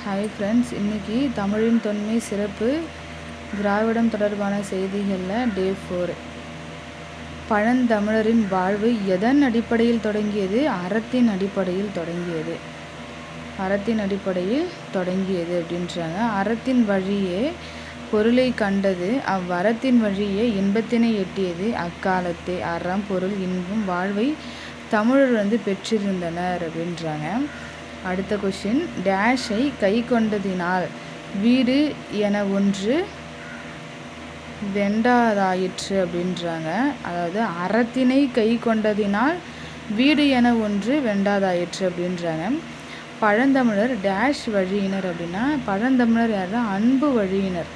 Hi friends, இன்றைக்கி தமிழின் தொன்மை சிறப்பு திராவிடம் தொடர்பான செய்திகளில் டே 4. பழந்தமிழரின் வாழ்வு எதன் அடிப்படையில் தொடங்கியது? அறத்தின் அடிப்படையில் தொடங்கியது. அறத்தின் அடிப்படையில் தொடங்கியது அப்படின்றாங்க. அறத்தின் வழியே பொருளை கண்டது, அவ்வறத்தின் வழியே இன்பத்தினை எட்டியது. அக்காலத்தே அறம், பொருள், இன்பம், வாழ்வை தமிழர் பெற்றிருந்தனர் அப்படின்றாங்க. அடுத்த கொஷின், டேஷை கை கொண்டதினால் வீடு என ஒன்று வெண்டாதாயிற்று அப்படின்றாங்க. அதாவது அறத்தினை கை கொண்டதினால் வீடு என ஒன்று வெண்டாதாயிற்று அப்படின்றாங்க. பழந்தமிழர் டேஷ் வழியினர் அப்படின்னா, பழந்தமிழர் யார் தான்? அன்பு வழியினர்.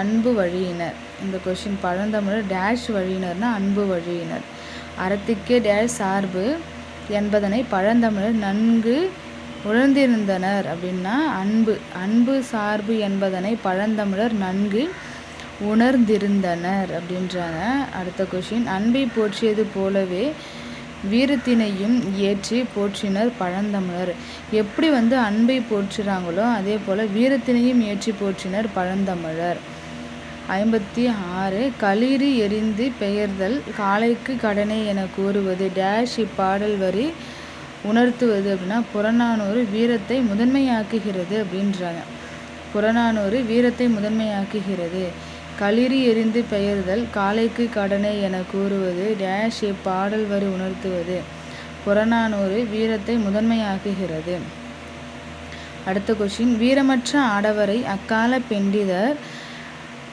அன்பு வழியினர். இந்த கொஷின், பழந்தமிழர் டேஷ் வழியினர்னா அன்பு வழியினர். அறத்துக்கே டேஷ் சார்பு என்பதனை பழந்தமிழர் நன்கு உணர்ந்திருந்தனர் அப்படின்னா, அன்பு சார்பு என்பதனை பழந்தமிழர் நன்கு உணர்ந்திருந்தனர் அப்படின்றாங்க. அடுத்த கொஷின், அன்பை போற்றியது போலவே வீரத்தினையும் ஏற்றி போற்றினர் பழந்தமிழர். எப்படி அன்பை போற்றுறாங்களோ அதே போல் வீரத்தினையும் ஏற்றி போற்றினர் பழந்தமிழர். 56, களிறு எறிந்து பெயர்தல் காளைக்கு கடனே என கூறுவது டேஷ் இப்பாடல் வரி உணர்த்துவது அப்படின்னா, புறநானூறு வீரத்தை முதன்மையாக்குகிறது அப்படின்றாங்க. புறநானூறு வீரத்தை முதன்மையாக்குகிறது. களிறு எறிந்து பெயர்தல் காளைக்கு கடனே என கூறுவது டேஷ் இப்பாடல் வரி உணர்த்துவது. புறநானூறு வீரத்தை முதன்மையாக்குகிறது. அடுத்த கொஷின், வீரமற்ற ஆடவரை அக்கால பெண்டிதர்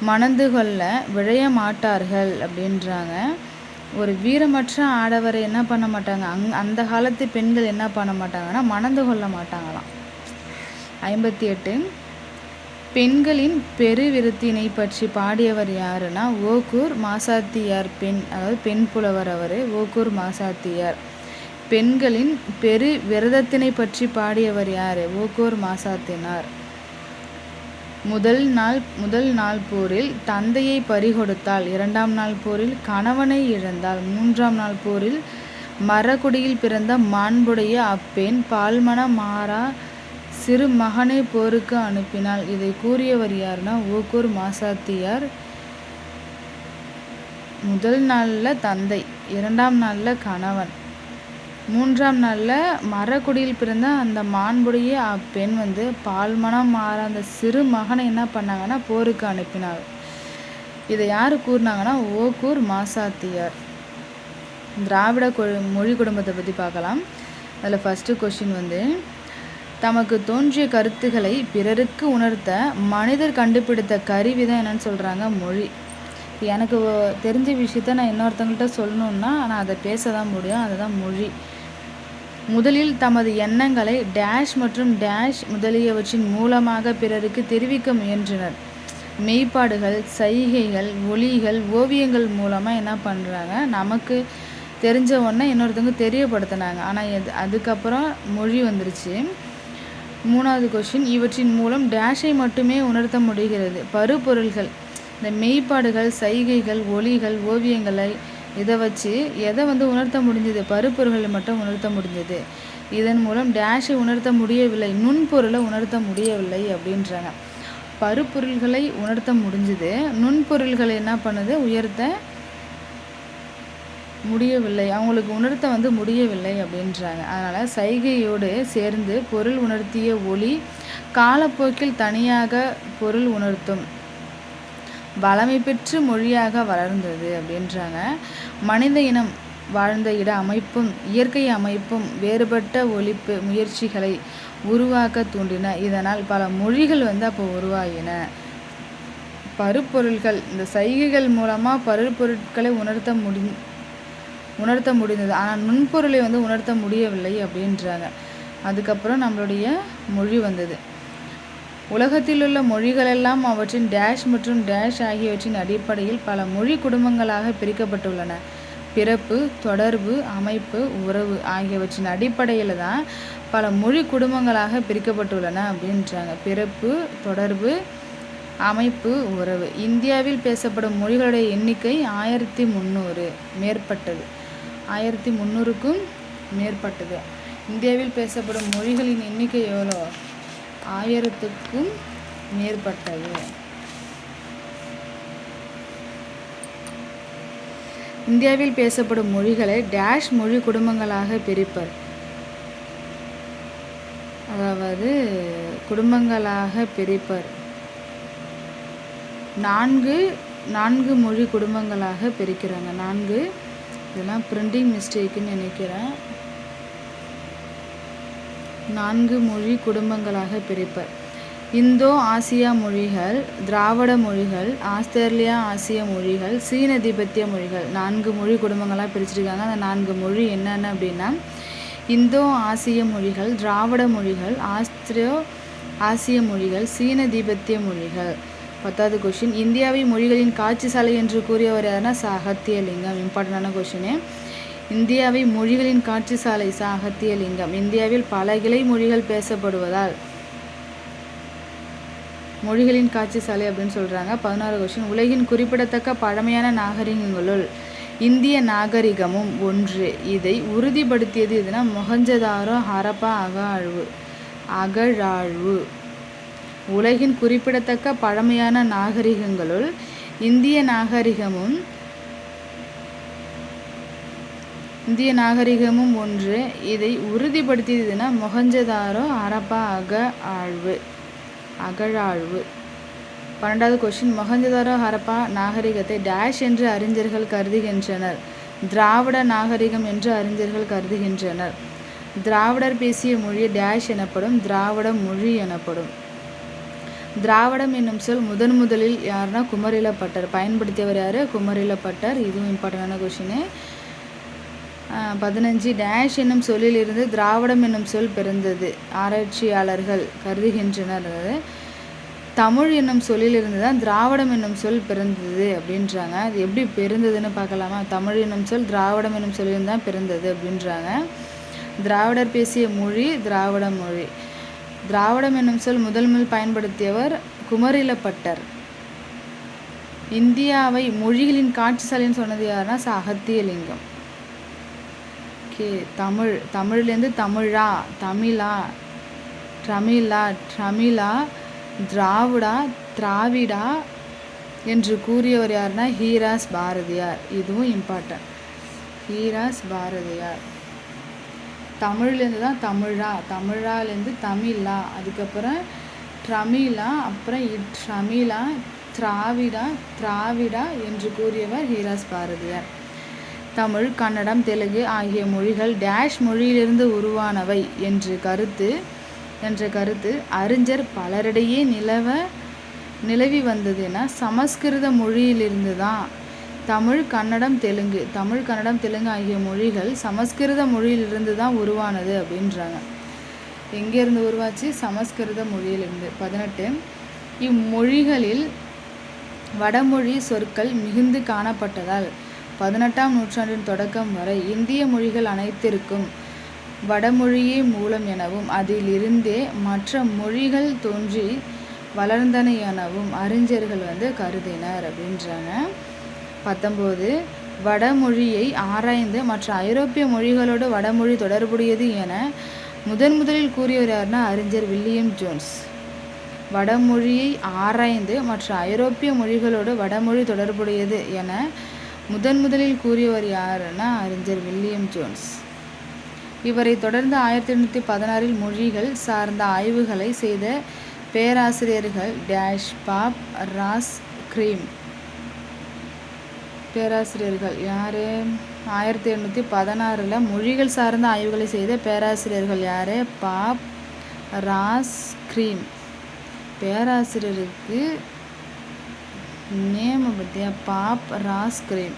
மணந்து கொள்ள விழைய மாட்டார்கள் அப்படின்றாங்க. ஒரு வீரமற்ற ஆடவரை என்ன பண்ண மாட்டாங்க? அந்த காலத்து பெண்கள் என்ன பண்ண மாட்டாங்கன்னா, மணந்து கொள்ள மாட்டாங்களாம். 58, பெண்களின் பெருவிருத்தினை பற்றி பாடியவர் யாருன்னா, ஓக்கூர் மாசாத்தியார். அதாவது பெண் புலவர் அவர், ஓக்கூர் மாசாத்தியார். பெண்களின் பெரு விரதத்தினை பற்றி பாடியவர் யார்? ஓக்கூர் மாசாத்தினார். முதல் நாள் போரில் தந்தையை பறிகொடுத்தாள். 2ஆம் நாள் போரில் கணவனை இழந்தாள். 3ஆம் நாள் போரில் மரக்குடியில் பிறந்த மாண்புடைய அப்பெண் பால்மண மாறா சிறு மகனை போருக்கு அனுப்பினாள். இதை கூறியவர் யாருன்னா, ஓக்கூர் மாசாத்தியார். முதல் நாளில் தந்தை, 2ஆம் நாளில் கணவன், 3ஆம் நாளில் மரக்குடியில் பிறந்த அந்த மாண்புடைய அப்பெண் பால்மணம் மாற அந்த சிறு மகனை என்ன பண்ணாங்கன்னா போருக்கு அனுப்பினார். இதை யார் கூறினாங்கன்னா, ஓக்கூர் மாசாத்தியார். திராவிட மொழி குடும்பத்தை பற்றி பார்க்கலாம். அதில் ஃபஸ்ட்டு கொஷின் தமக்கு தோன்றிய கருத்துக்களை பிறருக்கு உணர்த்த மனிதர் கண்டுபிடித்த கருவி தான் என்னன்னு சொல்கிறாங்க, மொழி. எனக்கு தெரிஞ்ச விஷயத்த நான் இன்னொருத்தவங்கள்ட்ட சொல்லணுன்னா நான் அதை பேச தான் முடியும், அதுதான் மொழி. முதலில் தமது எண்ணங்களை டேஷ் மற்றும் டேஷ் முதலியவற்றின் மூலமாக பிறருக்கு தெரிவிக்க முயன்றனர். மெய்ப்பாடுகள், சைகைகள், ஒலிகள், ஓவியங்கள் மூலமாக என்ன பண்ணுறாங்க, நமக்கு தெரிஞ்ச ஒன்றை இன்னொருத்தவங்க தெரியப்படுத்தினாங்க. ஆனால் அதுக்கப்புறம் மொழி வந்துருச்சு. 3வது கொஷின், இவற்றின் மூலம் டேஷை மட்டுமே உணர்த்த முடிகிறது. பருப்பொருள்கள், இந்த மெய்ப்பாடுகள், சைகைகள், ஒலிகள், ஓவியங்களை இதை வச்சு எதை உணர்த்த முடிஞ்சது? பருப்பொருள்களை மட்டும் உணர்த்த முடிஞ்சது. இதன் மூலம் டேஷை உணர்த்த முடியவில்லை, நுண்பொருளை உணர்த்த முடியவில்லை அப்படின்றாங்க. பருப்பொருள்களை உணர்த்த முடிஞ்சது, நுண்பொருள்களை என்ன பண்ணுது? உயர்த்த முடியவில்லை, அவங்களுக்கு உணர்த்த முடியவில்லை அப்படின்றாங்க. அதனால் சைகையோடு சேர்ந்து பொருள் உணர்த்திய ஒலி காலப்போக்கில் தனியாக பொருள் உணர்த்தும் வளமை பெற்று மொழியாக வளர்ந்தது அப்படின்றாங்க. மனித இனம் வாழ்ந்த இட அமைப்பும் இயற்கை அமைப்பும் வேறுபட்ட ஒலிப்பு முயற்சிகளை உருவாக்க தூண்டின. இதனால் பல மொழிகள் அப்போ உருவாகின. பருப்பொருள்கள், இந்த சைகைகள் மூலமாக பருப்பொருட்களை உணர்த்த முடிந்தது. ஆனால் நுண்பொருளை உணர்த்த முடியவில்லை அப்படின்றாங்க. அதுக்கப்புறம் நம்மளுடைய மொழி வந்தது. உலகத்திலுள்ள மொழிகளெல்லாம் அவற்றின் டேஷ் மற்றும் டேஷ் ஆகியவற்றின் அடிப்படையில் பல மொழி குடும்பங்களாக பிரிக்கப்பட்டுள்ளன. பிறப்பு, தொடர்பு, அமைப்பு, உறவு ஆகியவற்றின் அடிப்படையில் தான் பல மொழி குடும்பங்களாக பிரிக்கப்பட்டுள்ளன அப்படின்றாங்க. பிறப்பு, தொடர்பு, அமைப்பு, உறவு. இந்தியாவில் பேசப்படும் மொழிகளுடைய எண்ணிக்கை 1300 மேற்பட்டது. 1300க்கும் மேற்பட்டது. இந்தியாவில் பேசப்படும் மொழிகளின் எண்ணிக்கை எவ்வளோ? 1000க்கும் மேற்பட்டது. இந்தியாவில் பேசப்படும் மொழிகளை டேஷ் மொழி குடும்பங்களாக பிரிப்பர். அதாவது குடும்பங்களாக பிரிப்பர். 4 மொழி குடும்பங்களாக பிரிக்கிறாங்க. 4 இதெல்லாம் பிரிண்டிங் மிஸ்டேக்குன்னு நினைக்கிறேன். 4 மொழி குடும்பங்களாக பிரிப்பர். இந்தோ ஆசியா மொழிகள், திராவிட மொழிகள், ஆஸ்திரேலியா ஆசிய மொழிகள், சீன திபெத்திய மொழிகள் 4 மொழி குடும்பங்களாக பிரிச்சிருக்காங்க. அந்த 4 மொழி என்னென்ன அப்படின்னா இந்தோ ஆசிய மொழிகள், திராவிட மொழிகள், ஆசிய மொழிகள், சீன திபெத்திய மொழிகள். 10வது கொஷின், இந்தியாவை மொழிகளின் காட்சி சாலை என்று கூறியவர் யாருன்னா அகத்தியலிங்கம். இம்பார்ட்டண்டான கொஷினு. இந்தியாவை மொழிகளின் காட்சி சாலை அகத்தியலிங்கம். இந்தியாவில் பல கிளை மொழிகள் பேசப்படுவதால் மொழிகளின் காட்சி சாலை அப்படின்னு சொல்கிறாங்க. 16வது கொஷின், உலகின் குறிப்பிடத்தக்க பழமையான நாகரிகங்களுள் இந்திய நாகரிகமும் ஒன்று. இதை உறுதிப்படுத்தியது எதுனா மொஹஞ்சதாரோ ஹரப்பா அகழாழ்வு. உலகின் குறிப்பிடத்தக்க பழமையான நாகரிகங்களுள் இந்திய நாகரிகமும் ஒன்று. இதை உறுதிப்படுத்தியதுன்னா மொஹஞ்சதாரோ ஹரப்பா அகழாழ்வு. 12வது கொஷின், மொஹஞ்சதாரோ ஹரப்பா நாகரிகத்தை டேஷ் என்று அறிஞர்கள் கருதுகின்றனர். திராவிட நாகரிகம் என்று அறிஞர்கள் கருதுகின்றனர். திராவிடர் பேசிய மொழி டேஷ் எனப்படும். திராவிட மொழி எனப்படும். திராவிடம் என்னும் சொல் முதலில் யாருன்னா குமரிலப்பட்டர். பயன்படுத்தியவர் யார்? குமரிலப்பட்டர். இதுவும் இம்பார்ட்டண்டான கொஷினு. 15 டேஷ் என்னும் சொல்லில் இருந்து திராவிடம் என்னும் சொல் பிறந்தது. ஆராய்ச்சியாளர்கள் கருதுகின்றனர். தமிழ் என்னும் சொல்லில் இருந்து தான் திராவிடம் என்னும் சொல் பிறந்தது அப்படின்றாங்க. அது எப்படி பிறந்ததுன்னு பார்க்கலாமா? தமிழ் என்னும் சொல் திராவிடம் என்னும் சொல்லில் தான் பிறந்தது அப்படின்றாங்க. திராவிடர் பேசிய மொழி திராவிட மொழி. திராவிடம் என்னும் சொல் முதல் பயன்படுத்தியவர் குமரிலப்பட்டர். இந்தியாவை மொழிகளின் காட்சி சாலைன்னு சொன்னது யாருன்னா அகத்தியலிங்கம். ஓகே, தமிழ்லேருந்து தமிழா, ட்ரமிழா, திராவிடா என்று கூறியவர் யாருன்னா ஹீராஸ் பாரதியார். இதுவும் இம்பார்ட்டன்ட். ஹீராஸ் பாரதியார். தமிழ்லேருந்து தான் தமிழாலேருந்து தமிழா, அதுக்கப்புறம் ட்ரமிழா, அப்புறம் ட்ரமிழா, திராவிடா என்று கூறியவர் ஹீராஸ் பாரதியார். தமிழ், கன்னடம், தெலுங்கு ஆகிய மொழிகள் டேஷ் மொழியிலிருந்து உருவானவை என்ற கருத்து அறிஞர் பலரிடையே நிலவி வந்ததுன்னா சமஸ்கிருத மொழியிலிருந்து தான். தமிழ், கன்னடம், தெலுங்கு ஆகிய மொழிகள் சமஸ்கிருத மொழியிலிருந்து தான் உருவானது அப்படின்றாங்க. எங்கேருந்து உருவாச்சு? சமஸ்கிருத மொழியிலிருந்து. 18 இம்மொழிகளில் வடமொழி சொற்கள் மிகுந்து காணப்பட்டதால் 18ஆம் நூற்றாண்டின் தொடக்கம் வரை இந்திய மொழிகள் அனைத்திற்கும் வடமொழியே மூலம் எனவும் அதிலிருந்தே மற்ற மொழிகள் தோன்றி வளர்ந்தன எனவும் அறிஞர்கள் கருதினர் அப்படின்றாங்க. 19 வடமொழியை ஆராய்ந்து மற்ற ஐரோப்பிய மொழிகளோடு வடமொழி தொடர்புடையது என முதலில் கூறியவர் யாருன்னா அறிஞர் வில்லியம் ஜோன்ஸ். வடமொழியை ஆராய்ந்து மற்ற ஐரோப்பிய மொழிகளோடு வடமொழி தொடர்புடையது என முதலில் கூறியவர் யாருன்னா அறிஞர் வில்லியம் ஜோன்ஸ். இவரை தொடர்ந்து 1816 மொழிகள் சார்ந்த ஆய்வுகளை செய்த பேராசிரியர்கள் டேஷ் பாப் ராஸ் கிரீம். பேராசிரியர்கள் யார்? 1816 மொழிகள் சார்ந்த ஆய்வுகளை செய்த பேராசிரியர்கள் யார்? பாப் ராஸ் கிரீம். பேராசிரியருக்கு நேம் பற்றியா? பாப் ராஸ் கிரீம்.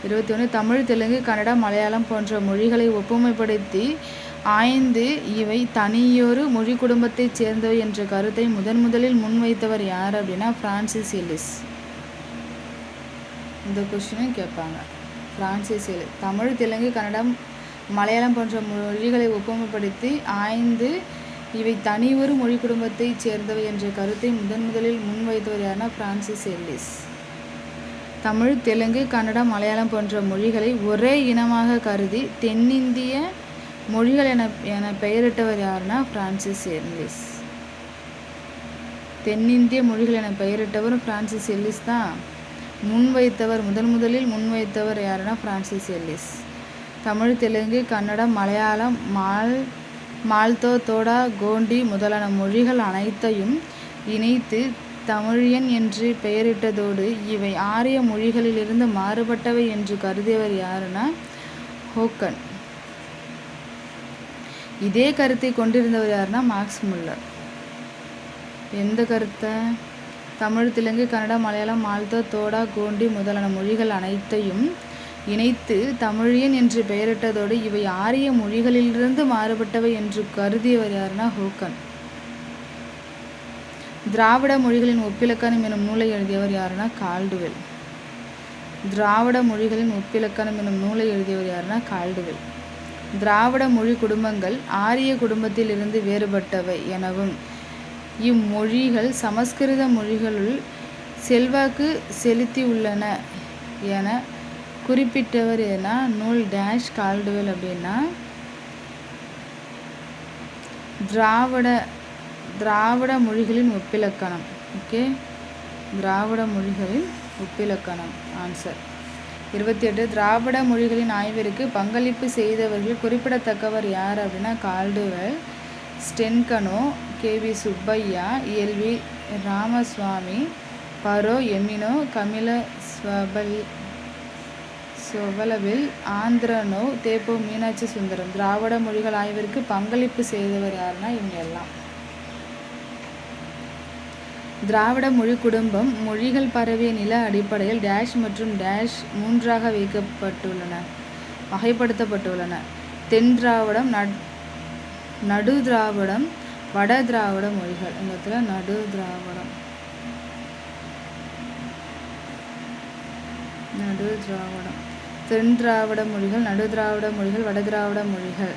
21 தமிழ், தெலுங்கு, கன்னடம், மலையாளம் போன்ற மொழிகளை ஒப்புமைப்படுத்தி ஆய்ந்து இவை தனியொரு மொழி குடும்பத்தைச் சேர்ந்தவை என்ற கருத்தை முதலில் முன்வைத்தவர் யார் அப்படின்னா பிரான்சிஸ் எலிஸ். இந்த கொஸ்டினும் கேட்பாங்க. Francis Ellis. தமிழ், தெலுங்கு, கன்னடம், மலையாளம் போன்ற மொழிகளை ஒப்புமைப்படுத்தி ஆய்ந்து இவை தனியொரு மொழி குடும்பத்தைச் சேர்ந்தவை என்ற கருத்தை முதலில் முன்வைத்தவர் யாருன்னா பிரான்சிஸ் எலிஸ். தமிழ், தெலுங்கு, கன்னடம், மலையாளம் போன்ற மொழிகளை ஒரே இனமாக கருதி தென்னிந்திய மொழிகள் என பெயரிட்டவர் யாருன்னா பிரான்சிஸ் எலிஸ். தென்னிந்திய மொழிகள் என பெயரிட்டவரும் பிரான்சிஸ் எல்லிஸ் தான். முதலில் முன்வைத்தவர் யாருன்னா பிரான்சிஸ் எல்லிஸ். தமிழ், தெலுங்கு, கன்னடம், மலையாளம், மால்தோ, தோடா, கோண்டி முதலான மொழிகள் அனைத்தையும் இணைத்து தமிழியன் என்று பெயரிட்டதோடு இவை ஆரிய மொழிகளிலிருந்து மாறுபட்டவை என்று கருதியவர் யாருன்னா ஹோக்கன். இதே கருத்தை கொண்டிருந்தவர் யாருன்னா மார்க்ஸ் முல்லர். எந்த கருத்தை? தமிழ், தெலுங்கு, கன்னடம், மலையாளம், மால்தோ, தோடா, கோண்டி முதலான மொழிகள் அனைத்தையும் இணைத்து தமிழியன் என்று பெயரிட்டதோடு இவை ஆரிய மொழிகளிலிருந்து மாறுபட்டவை என்று கருதியவர் யாருன்னா ஹோக்கன். திராவிட மொழிகளின் ஒப்பிலக்கணம் எனும் நூலை எழுதியவர் யாருன்னா கால்டுவெல். திராவிட மொழிகளின் ஒப்பிலக்கணம் எனும் நூலை எழுதியவர் யாருன்னா கால்டுவெல். திராவிட மொழி குடும்பங்கள் ஆரிய குடும்பத்தில் இருந்து வேறுபட்டவை எனவும் இம்மொழிகள் சமஸ்கிருத மொழிகளுள் செல்வாக்கு செலுத்தியுள்ளன என குறிப்பிட்டவர் என நூல் டேஷ் கால்டுவெல் அப்படின்னா திராவிட மொழிகளின் ஒப்பிலக்கணம். ஓகே, திராவிட மொழிகளின் ஒப்பிலக்கணம். ஆன்சர் 28. திராவிட மொழிகளின் ஆய்விற்கு பங்களிப்பு செய்தவர்கள் குறிப்பிடத்தக்கவர் யார் அப்படின்னா Caldwell, Sten Konow, K V. Subbaiah, L V. Ramaswami, Burrow Emeneau, Kamil Zvelebil, Andronov, தேப்போ மீனாட்சி சுந்தரம். திராவிட மொழிகள் ஆய்விற்கு பங்களிப்பு செய்தவர் யாருன்னா இவங்க எல்லாம். திராவிட மொழி குடும்பம் மொழிகள் பரவிய நில அடிப்படையில் டேஷ் மற்றும் டேஷ் மூன்றாக வகைப்படுத்தப்பட்டுள்ளன. தென் திராவிடம், நடு திராவிடம், வட திராவிட மொழிகள். இந்த இடத்துல நடு திராவிடம், தென் திராவிட மொழிகள், நடு திராவிட மொழிகள், வட திராவிட மொழிகள்.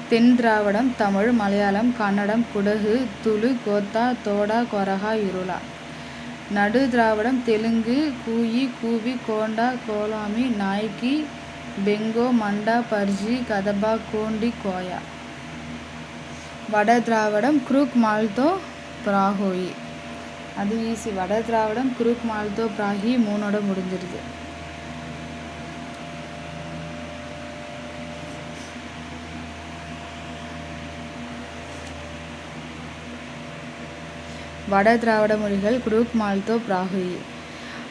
தென் திராவிடம் தமிழ், மலையாளம், கன்னடம், குடகு, துளு, கோத்தா, தோடா, கொரகா, இருளா. நடு திராவிடம் தெலுங்கு, கூயி, கூவி, கோண்டா, கோலாமி, நாய்க்கி, பெங்கோ, மண்டா, பர்ஜி, கதபா, கோண்டி, கோயா. வட திராவிடம் குரூக், மால்தோ, பிராஹோயி. அது ஈஸி. வட திராவிடம் குரூக், மால்தோ, பிராஹி 3ஓட முடிஞ்சிருது. வட திராவிட மொழிகள் குரூக், மால்தோ, பிராஹோயி.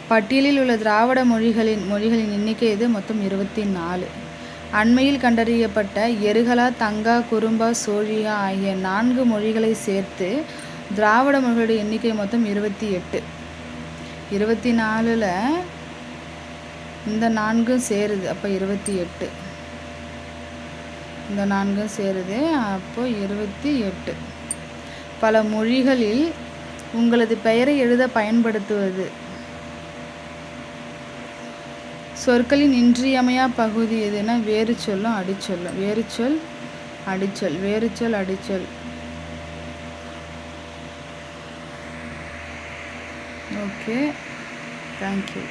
பட்டியலில் உள்ள திராவிட மொழிகளின் எண்ணிக்கை இது மொத்தம் 24. அண்மையில் கண்டறியப்பட்ட எருகலா, தங்கா, குறும்பா, சோழியா ஆகிய 4 மொழிகளை சேர்த்து திராவிட மொழிகளுடைய எண்ணிக்கை மொத்தம் 28. 24ல் இந்த 4 சேருது, அப்போ 28. இந்த 4 சேருது, அப்போ 28. பல மொழிகளில் உங்களது பெயரை எழுத பயன்படுத்துவது. சொற்களின் இன்றியமையா பகுதி எதுனா வேறு சொல்லும் அடிச்சொல்லும். வேறுச்சொல், அடிச்சொல், வேறுச்சொல், அடிச்சொல். Okay, thank you.